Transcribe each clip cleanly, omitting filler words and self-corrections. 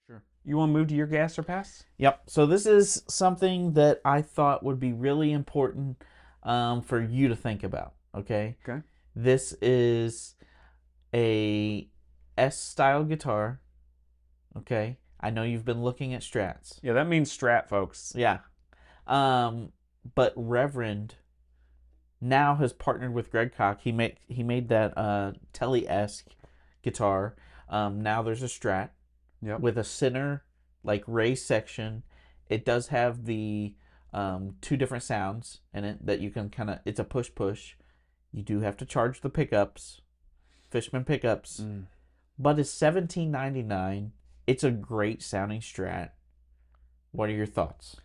Sure. You want to move to your gas or pass? Yep. So this is something that I thought would be really important for you to think about. Okay. Okay. This is a S style guitar. Okay. I know you've been looking at Strats. Yeah, that means Strat, folks. Yeah. But Reverend now has partnered with Greg Koch. He made that Tele-esque guitar. Now there's a Strat. Yep. With a center like raised section. It does have the 2 different sounds in it that you can it's a push. You do have to charge the pickups, Fishman pickups, but it's $17.99. It's a great sounding Strat. What are your thoughts?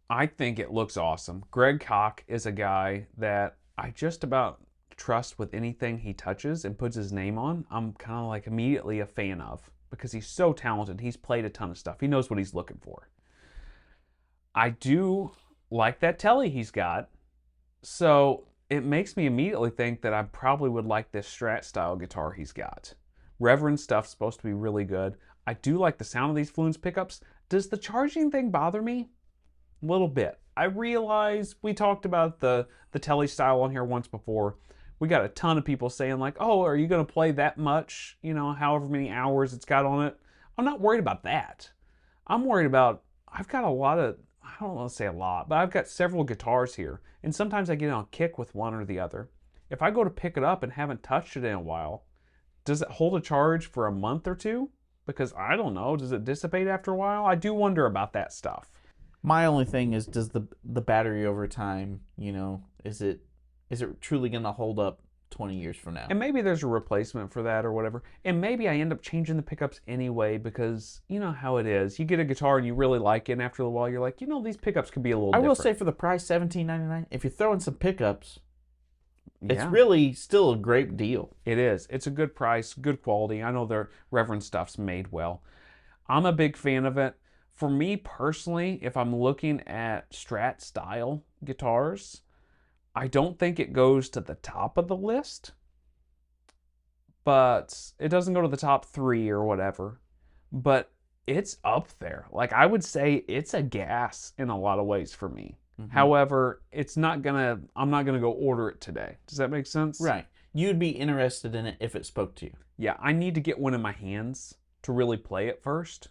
I think it looks awesome. Greg Koch is a guy that I just about trust with anything he touches and puts his name on. I'm kind of like immediately a fan of, because he's so talented. He's played a ton of stuff. He knows what he's looking for. I do like that Tele he's got. So it makes me immediately think that I probably would like this Strat style guitar he's got. Reverend stuff's supposed to be really good. I do like the sound of these Fluence pickups. Does the charging thing bother me? A little bit. I realize we talked about the Tele style on here once before. We got a ton of people saying like, oh, are you going to play that much? You know, however many hours it's got on it. I'm not worried about that. I'm worried about, I've got a lot of, I don't want to say a lot, but I've got several guitars here. And sometimes I get on a kick with one or the other. If I go to pick it up and haven't touched it in a while, does it hold a charge for a month or two? Because I don't know, does it dissipate after a while? I do wonder about that stuff. My only thing is, does the battery over time, is it truly going to hold up 20 years from now? And maybe there's a replacement for that or whatever. And maybe I end up changing the pickups anyway, because you know how it is. You get a guitar and you really like it, and after a while you're like, these pickups could be a little different. I will say, for the price, $17.99, if you're throwing some pickups, yeah, it's really still a great deal. It is. It's a good price, good quality. I know their Reverend stuff's made well. I'm a big fan of it. For me personally, if I'm looking at Strat style guitars, I don't think it goes to the top of the list, but it doesn't go to the top 3 or whatever, but it's up there. Like, I would say it's a G.A.S in a lot of ways for me. Mm-hmm. However, I'm not gonna go order it today. Does that make sense? Right. You'd be interested in it if it spoke to you. Yeah, I need to get one in my hands to really play it first.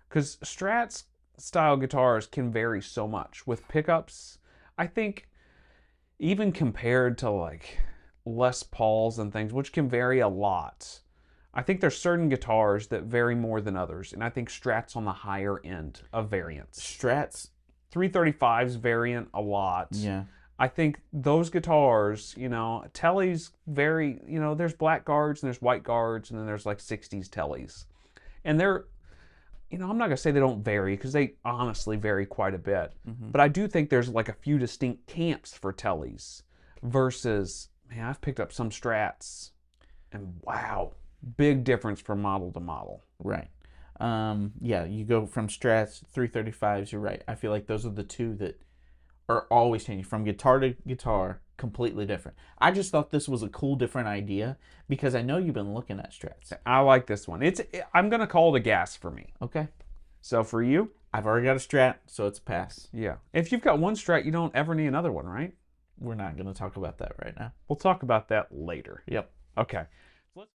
Because Strat style guitars can vary so much with pickups. I think even compared to like Les Pauls and things, which can vary a lot, I think there's certain guitars that vary more than others. And I think Strat's on the higher end of variance. Strat's 335s variant a lot. Yeah. I think those guitars, Teles vary, there's black guards and there's white guards, and then there's like 60s Teles. And they're, I'm not going to say they don't vary, because they honestly vary quite a bit. But I do think there's like a few distinct camps for Teles versus, man, I've picked up some Strats and wow, big difference from model to model. Right. Yeah, you go from Strats, 335s, you're right. I feel like those are the two that are always changing from guitar to guitar, completely different. I just thought this was a cool, different idea because I know you've been looking at Strats. I like this one. I'm going to call it a G.A.S for me. Okay. So for you? I've already got a Strat, so it's a pass. Yeah. If you've got one Strat, you don't ever need another one, right? We're not going to talk about that right now. We'll talk about that later. Yep. Okay.